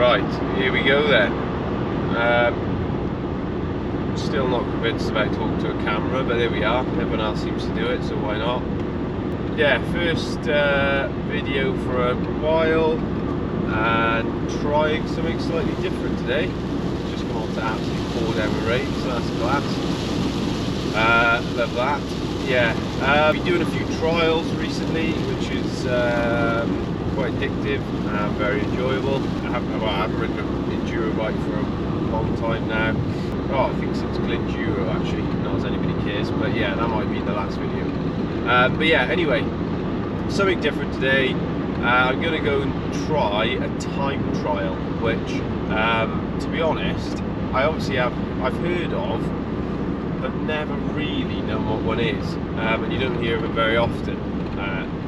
Right, here we go then. Still not convinced about talking to a camera, but there we are. Everyone else seems to do it, so why not? Yeah, first video for a while, and trying something slightly different today. Just come on to absolutely pour down the rain, so that's class. Love that. Yeah, been doing a few trials recently, which is quite addictive and very enjoyable. I haven't ridden an enduro bike for a long time now. Oh, I think since Enduro actually, not as anybody cares, but yeah, that might be the last video. But yeah, anyway, something different today. I'm going to go and try a time trial, which, to be honest, I've heard of, but never really known what one is, and you don't hear of it very often.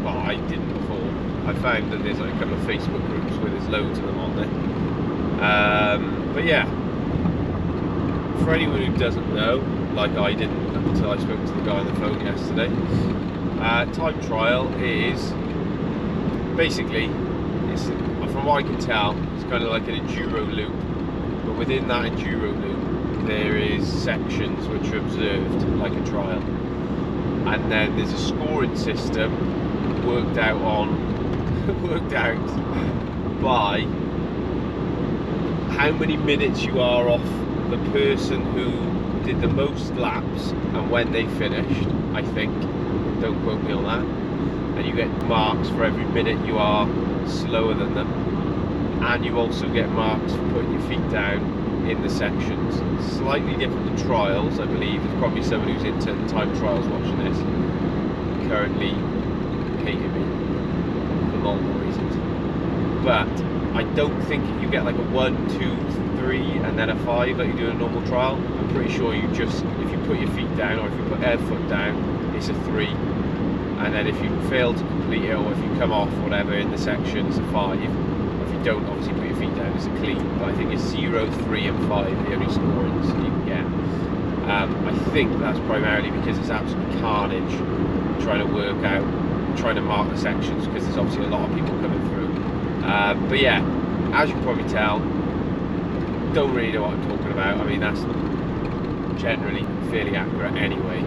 Well, I didn't before. I found that there's like a couple of Facebook groups where there's loads of them on there. But yeah, for anyone who doesn't know, like I didn't until I spoke to the guy on the phone yesterday, time trial is basically, from what I can tell, it's kind of like an enduro loop, but within that enduro loop there is sections which are observed like a trial, and then there's a scoring system worked out by how many minutes you are off the person who did the most laps and when they finished, I think. Don't quote me on that. And you get marks for every minute you are slower than them, and you also get marks for putting your feet down in the sections. Slightly different to trials, I believe. There's probably someone who's into time trials watching this currently hating me for multiple reasons, but I don't think you get like a 1, 2, 3 and then a 5 like you do in a normal trial. I'm pretty sure you just, if you put your feet down or if you put their foot down, it's a 3, and then if you fail to complete it or if you come off whatever in the section, it's a 5. If you don't obviously put your feet down, it's a clean. But I think it's 0, 3 and 5 are the only scorings you can get. I think that's primarily because it's absolute carnage trying to mark the sections, because there's obviously a lot of people coming through. But yeah, as you can probably tell, don't really know what I'm talking about. I mean, that's generally fairly accurate anyway,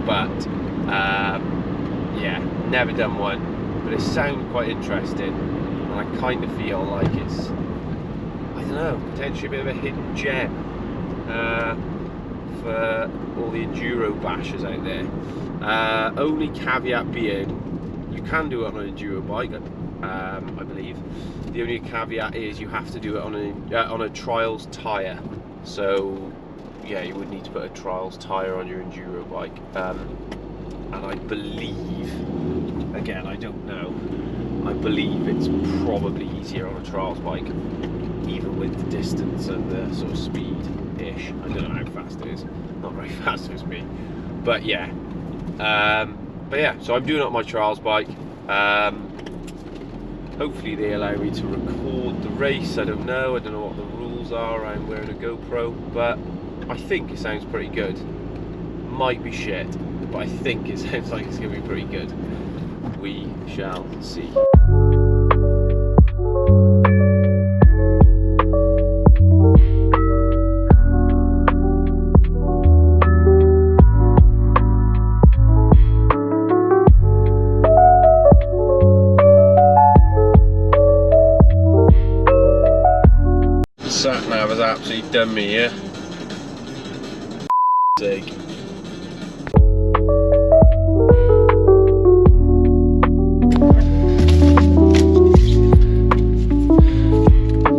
but yeah, never done one, but it sounds quite interesting, and I kind of feel like it's, I don't know, potentially a bit of a hidden gem for all the enduro bashers out there. Only caveat being, you can do it on an enduro bike, I believe. The only caveat is you have to do it on a trials tyre. So yeah, you would need to put a trials tyre on your enduro bike. And I believe, again, I don't know, I believe it's probably easier on a trials bike, even with the distance and the sort of speed-ish. I don't know how fast it is. Not very fast for me. But yeah. So I'm doing it on my trials bike. Hopefully they allow me to record the race. I don't know what the rules are. I'm wearing a GoPro, but I think it sounds pretty good. Might be shit, but I think it sounds like it's going to be pretty good. We shall see. Sat nav has absolutely done me here. Sake.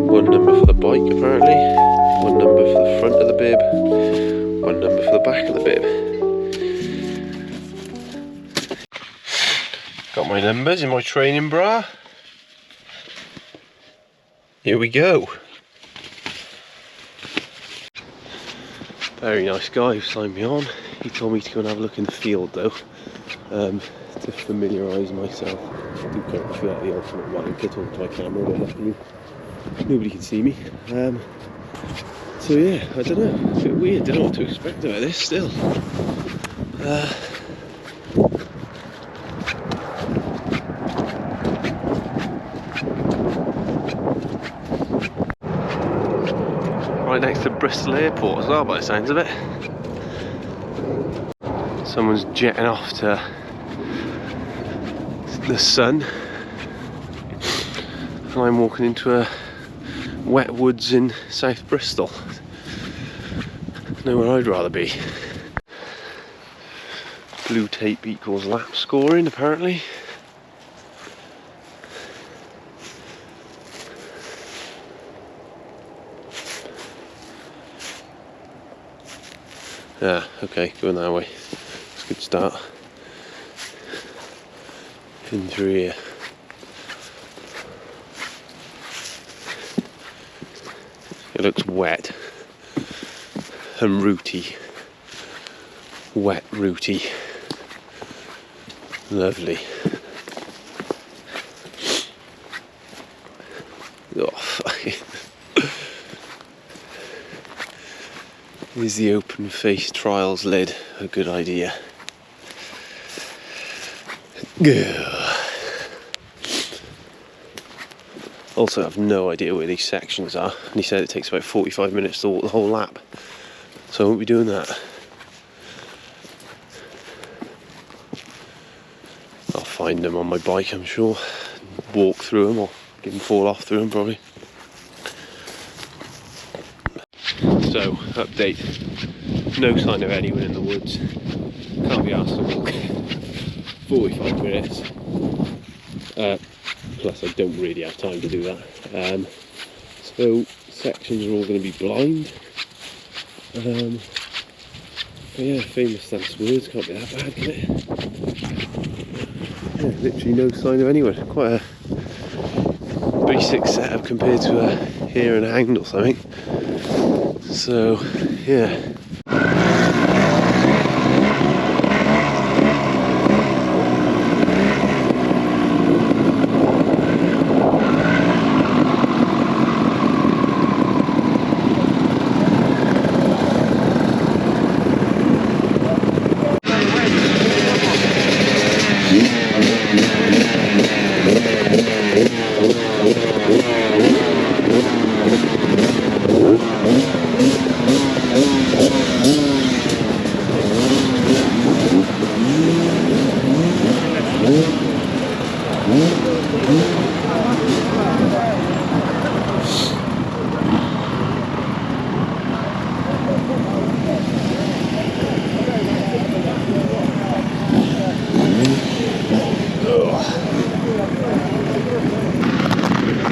One number for the bike apparently, one number for the front of the bib, one number for the back of the bib. Got my numbers in my training bra. Here we go. Very nice guy who signed me on. He told me to go and have a look in the field though, to familiarise myself. I do currently feel like the ultimate wanker talking to my camera, but luckily nobody can see me. So yeah, I don't know, it's a bit weird, don't know what to expect about this still. right next to Bristol Airport as well, by the sounds of it. Someone's jetting off to the sun, and I'm walking into a wet woods in South Bristol. Nowhere I'd rather be. Blue tape equals lap scoring, apparently. Yeah, okay, going that way. It's a good start. In through here. It looks wet and rooty. Wet, rooty. Lovely. Oh, is the open face trials lid a good idea? Also, I have no idea where these sections are, and he said it takes about 45 minutes to walk the whole lap, so I won't be doing that. I'll find them on my bike, I'm sure, walk through them, or get them fall off through them probably. So, update, no sign of anyone in the woods, can't be asked to walk 45 minutes, plus I don't really have time to do that. So sections are all going to be blind, but yeah, famous last words, can't be that bad, can it? Yeah, literally no sign of anyone, quite a basic setup compared to a here and a hanged or something. So yeah.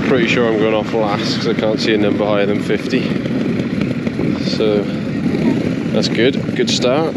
Pretty sure I'm going off last because I can't see a number higher than 50, so that's good start.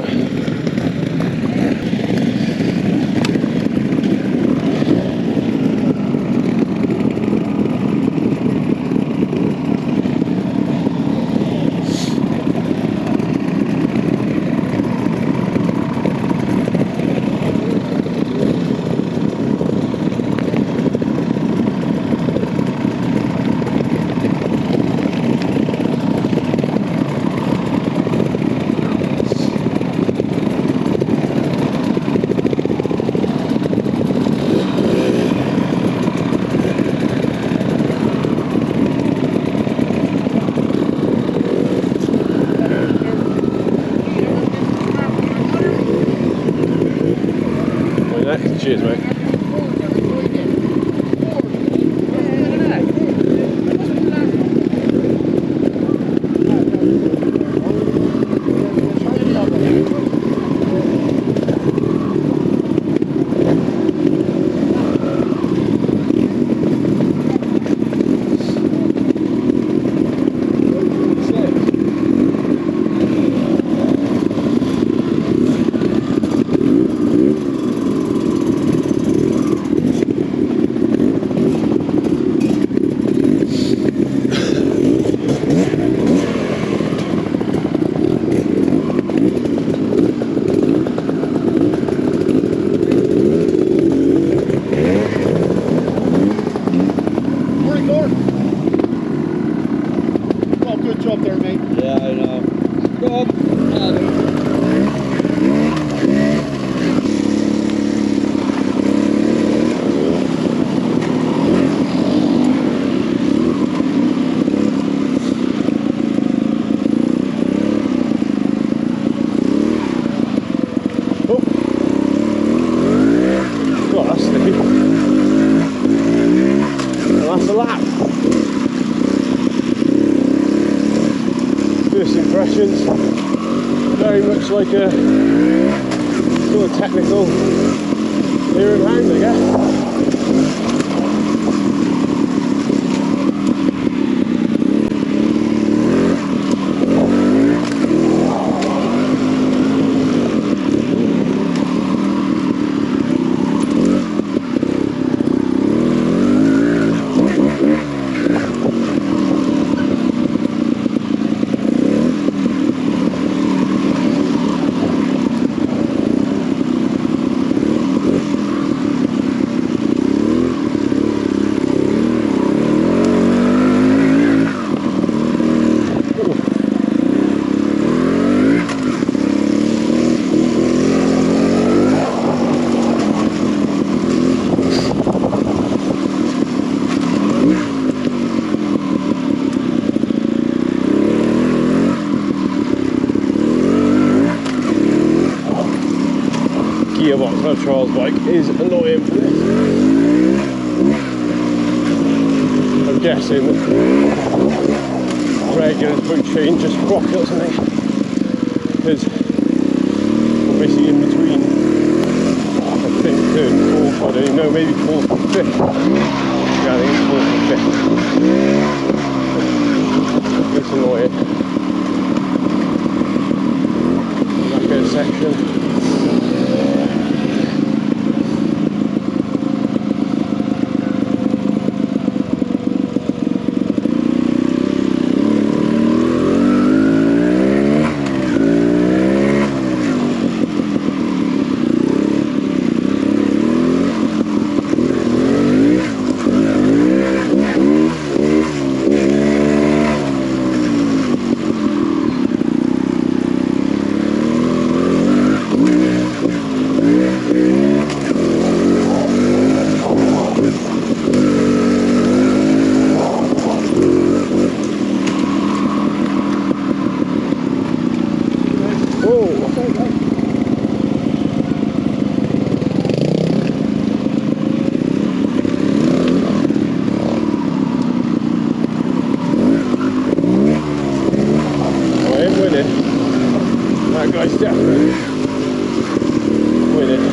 progressions. Very much like a sort of technical here and hound, I guess. Gearbox on Charles' bike is annoying for this. I'm guessing that regulars would change a sprocket or something, because we're basically in between, I think, third and fourth, I don't even know, maybe fourth and fifth. Yeah, I think it's fourth and fifth. It's annoying. Back in a section. That guy's definitely winning.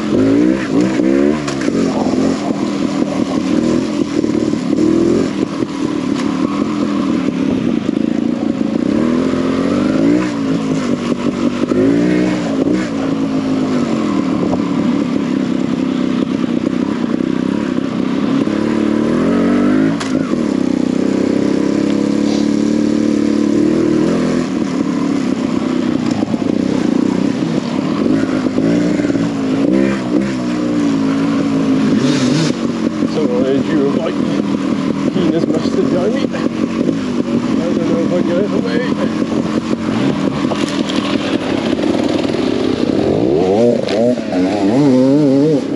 Enduro bike, keen as mustard behind me. I don't know if I get it away.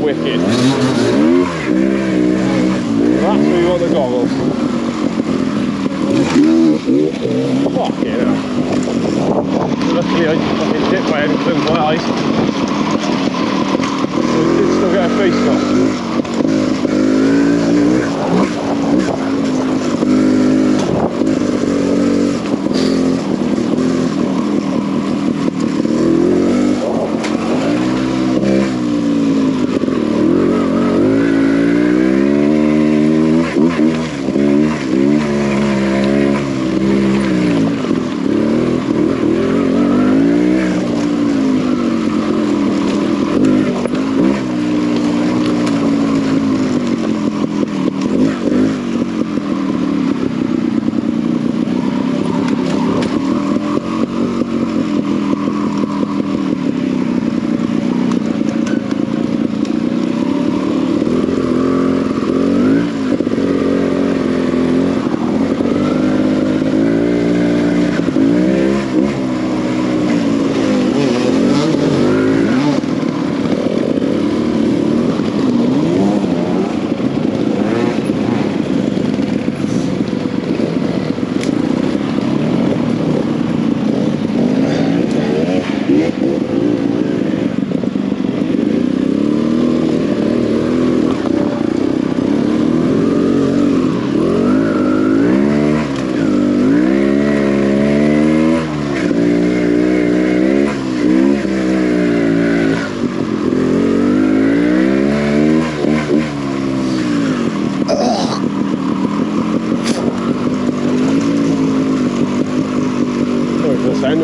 Wicked. That's where you want the goggles. Fucking hell. Luckily I fucking dipped my head and closed my eyes. So I did still get a face off.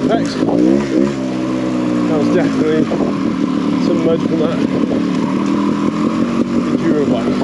apex. That was definitely some mud from that Enduro bike.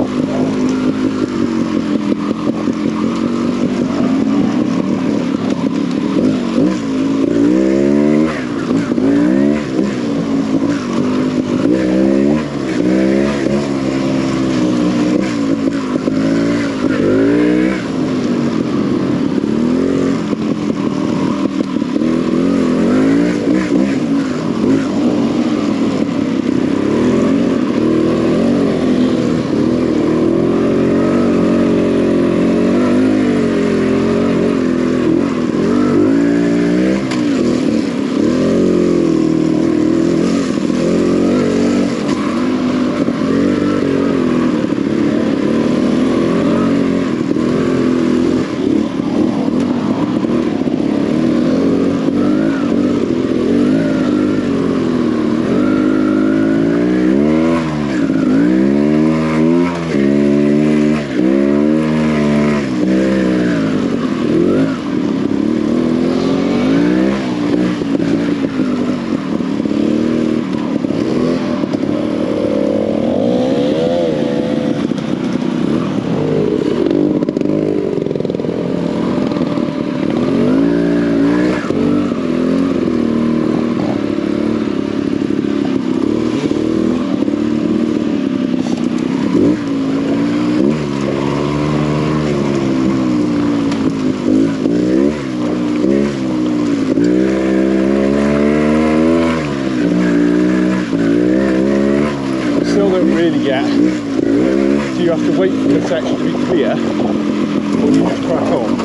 Do you have to wait for the section to be clear, or do you just crack on?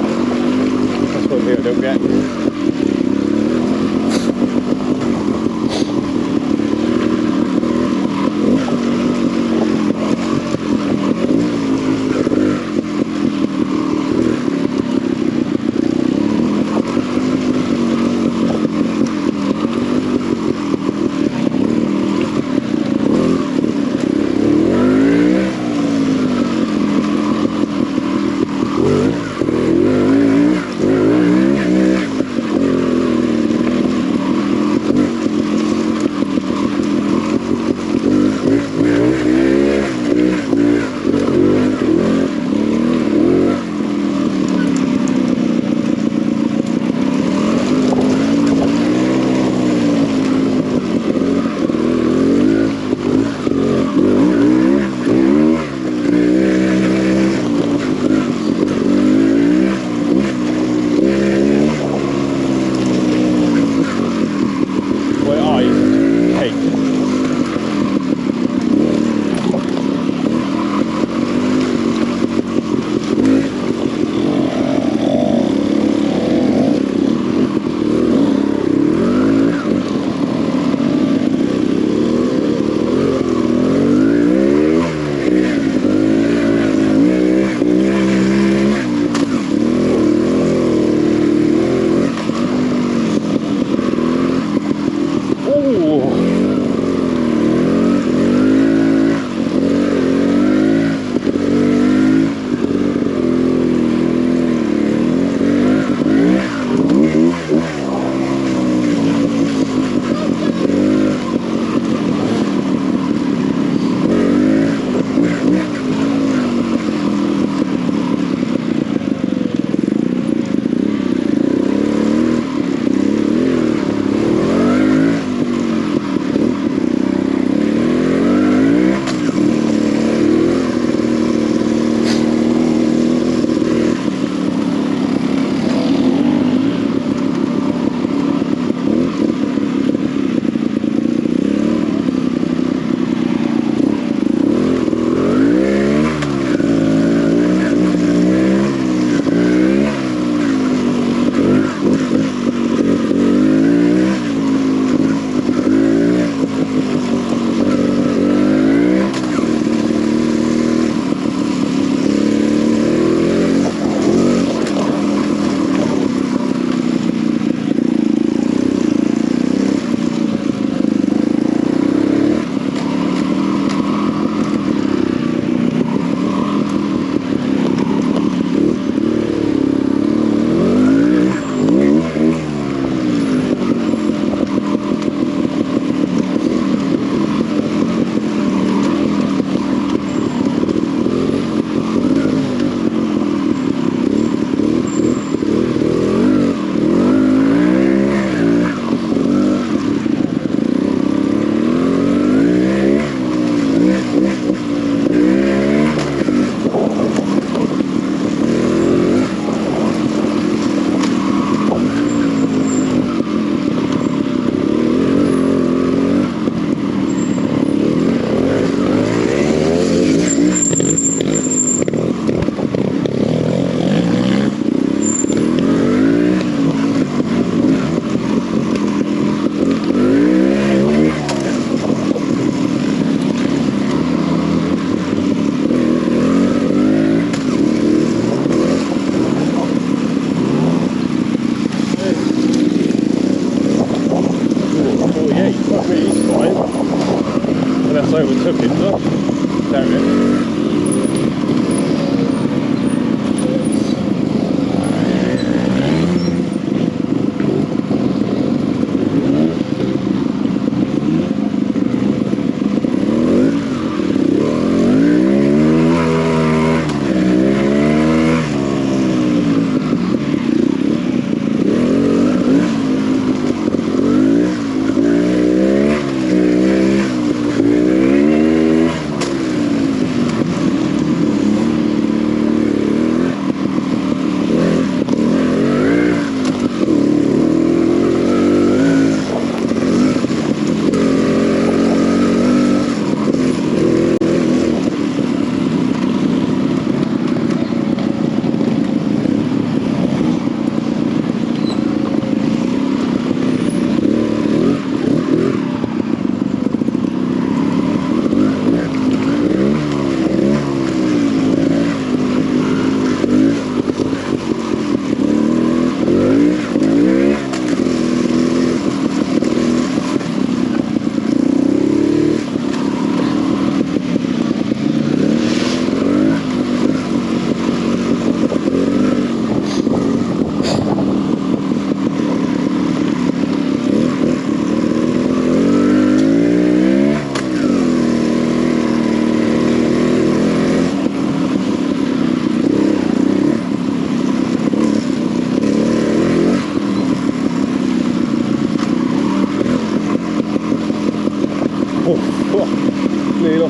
That's one thing I don't get.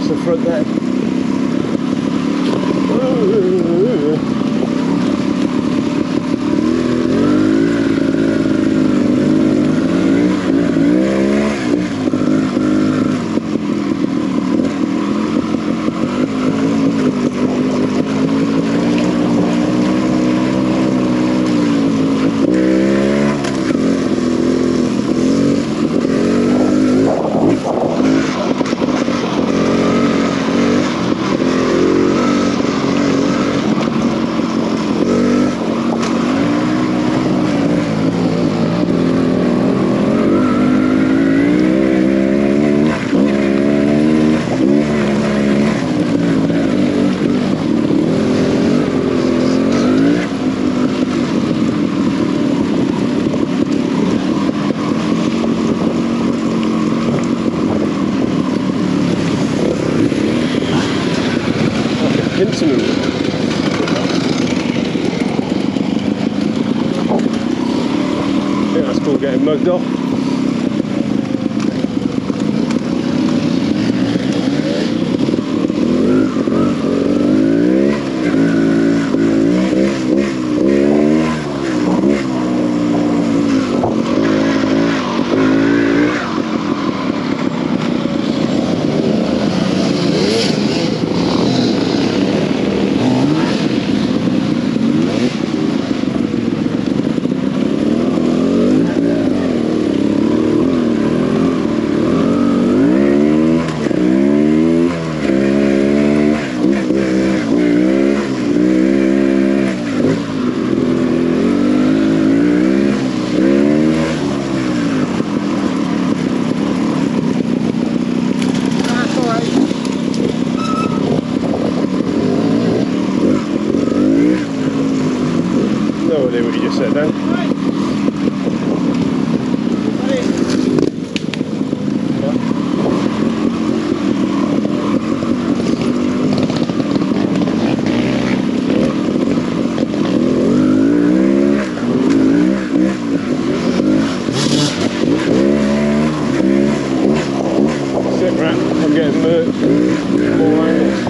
across the front there. Hinton. I think that's called getting mugged off. No idea what you just said then. Sit rat, I'm getting murked. All angles.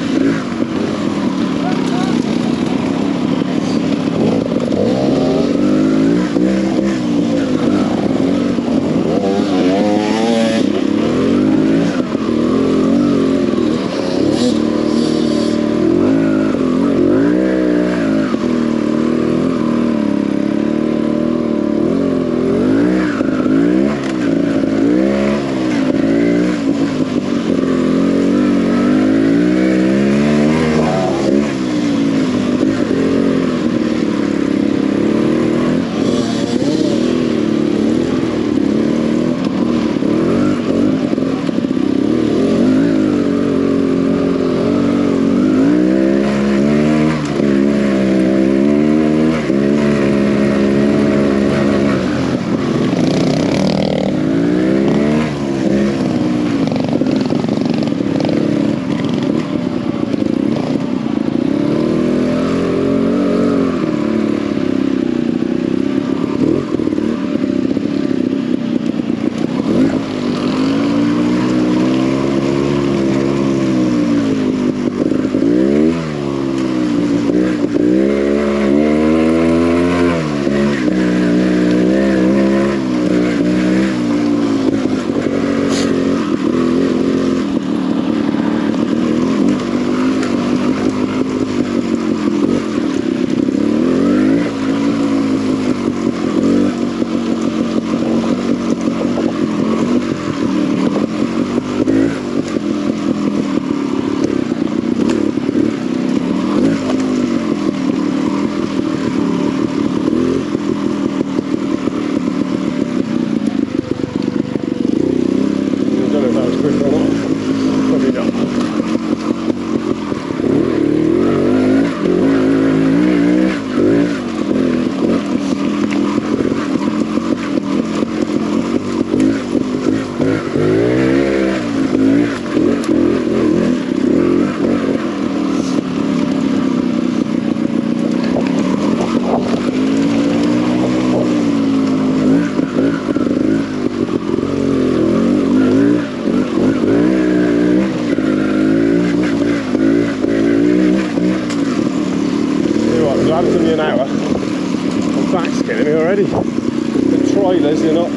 back's killing me already. The troilers are not,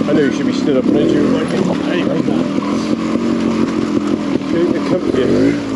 I know you should be stood up on a enduro bike. Anyway, doing the comfiest.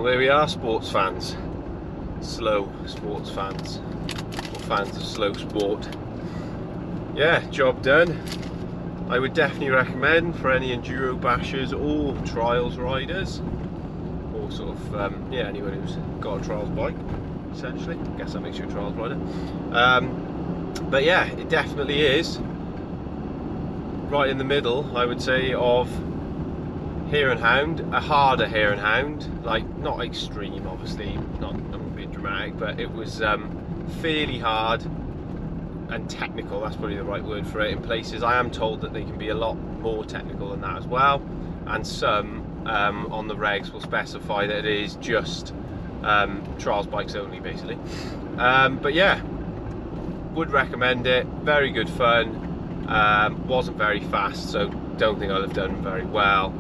There we are, sports fans, slow sports fans, or fans of slow sport. Yeah, job done. I would definitely recommend for any enduro bashers or trials riders, or sort of yeah, anyone who's got a trials bike. Essentially, I guess that makes you a trials rider. But yeah, it definitely is right in the middle, I would say, of Hare and Hound, a harder Hare and Hound, like not extreme, obviously, not being dramatic, but it was fairly hard and technical. That's probably the right word for it. In places, I am told that they can be a lot more technical than that as well, and some on the regs will specify that it is just trials bikes only, basically. But yeah, would recommend it. Very good fun. Wasn't very fast, so don't think I'd have done very well.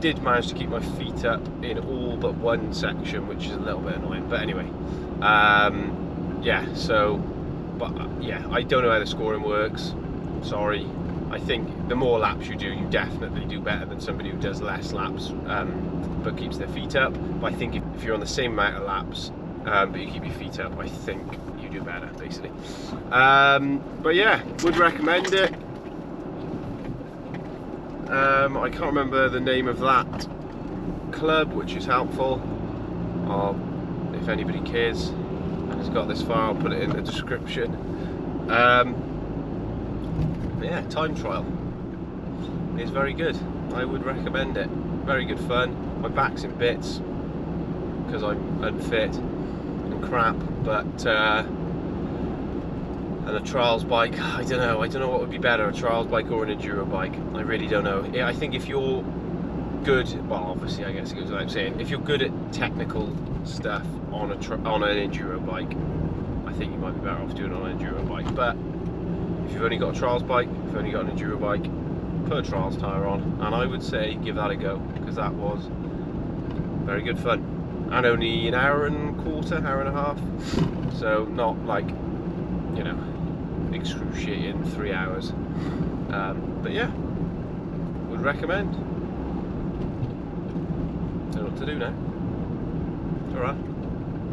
Did manage to keep my feet up in all but one section, which is a little bit annoying, but anyway, yeah, so, but yeah, I don't know how the scoring works, sorry. I think the more laps you do, you definitely do better than somebody who does less laps but keeps their feet up. But I think if you're on the same amount of laps but you keep your feet up, I think you do better, basically. But yeah, would recommend it. I can't remember the name of that club, which is helpful. If anybody cares and has got this far, I'll put it in the description. But yeah, time trial is very good. I would recommend it. Very good fun. My back's in bits because I'm unfit and crap, but and a trials bike, I don't know what would be better, a trials bike or an enduro bike. I really don't know. I think if you're good, well, obviously I guess it goes without saying, if you're good at technical stuff on an enduro bike, I think you might be better off doing it on an enduro bike. But if you've only got a trials bike, if you've only got an enduro bike, put a trials tyre on, and I would say give that a go, because that was very good fun. And only an hour and a quarter, hour and a half, so not like, you know, excruciating 3 hours. But yeah, would recommend. Don't know what to do now. Alright.